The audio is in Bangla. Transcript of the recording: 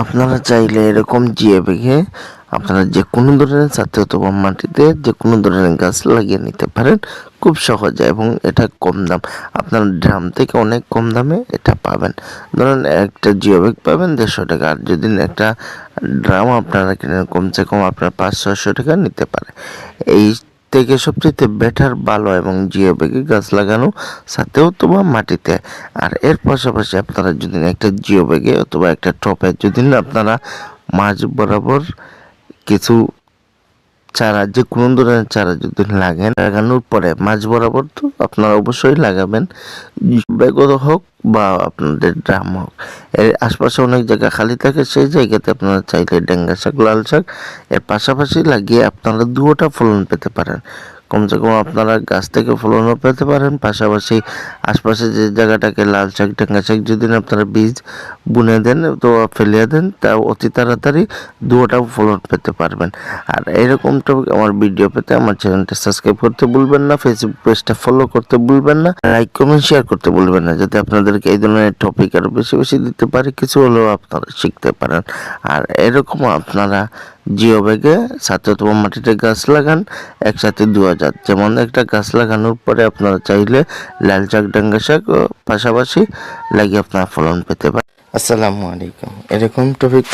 আপনারা চাইলে এরকম জিও ব্যাগে আপনারা যে কোনো ধরনের ছাদে অথবা মাটিতে যে কোনো ধরনের গাছ লাগিয়ে নিতে পারেন খুব সহজে, এবং এটা কম দাম। আপনার ড্রাম থেকে অনেক কম দামে এটা পাবেন। ধরুন একটা জিও ব্যাগ পাবেন 150 টাকা, আর যদি একটা ড্রাম আপনারা কিনেন কমসে কম আপনার 500-600 টাকা নিতে পারে। এই থেকে সবচেয়ে বেটার ভালো এবং জিও ব্যাগে গাছ লাগানো ছাদেও অথবা মাটিতে। আর এর পাশাপাশি আপনারা যদি একটা জিও ব্যাগে অথবা একটা টপে যদি আপনারা মাঝ বরাবর কিছু চারা, যে কোনো ধরনের চারা যদি লাগানোর পরে মাঝ বরাবর তো আপনারা অবশ্যই লাগাবেন, ব্যাগ হোক বা আপনাদের ড্রাম হোক। এর আশপাশে অনেক জায়গা খালি থাকে, সেই জায়গাতে আপনারা চাইলে ডেঙ্গা শাক, লাল শাক এর পাশাপাশি লাগিয়ে আপনারা দুটোটা ফলন পেতে পারেন। কমসে কম আপনারা গাছ থেকে ফলনও পেতে পারেন, পাশাপাশি আশপাশে যে জায়গাটাকে লাল শাক, ডেঙ্গা শাক যদি আপনারা বীজ বুনে দেন তো ফেলিয়ে দেন, তা অতি তাড়াতাড়ি দুটোটাও ফলন পেতে পারবেন। আর এরকম টপিক আমার ভিডিও পেতে আমার চ্যানেলটা সাবস্ক্রাইব করতে ভুলবেন না, ফেসবুক পেজটা ফলো করতে ভুলবেন না, লাইক কমেন্ট শেয়ার করতে ভুলবেন না, যাতে আপনাদেরকে এই ধরনের টপিক আরও বেশি বেশি দিতে পারি, কিছু হলেও আপনারা শিখতে পারেন। আর এরকম আপনারা জিও ব্যাগে ছাদে অথবা মাটিতে গাছ লাগান একসাথে 2000, যেমন একটা গাছ লাগানোর পরে আপনারা চাইলে লাল শাক, ডাঙ্গা শাক পাশাপাশি লাগিয়ে আপনারা ফলন পেতে পারেন। আসসালামু আলাইকুম। এরকম টপিক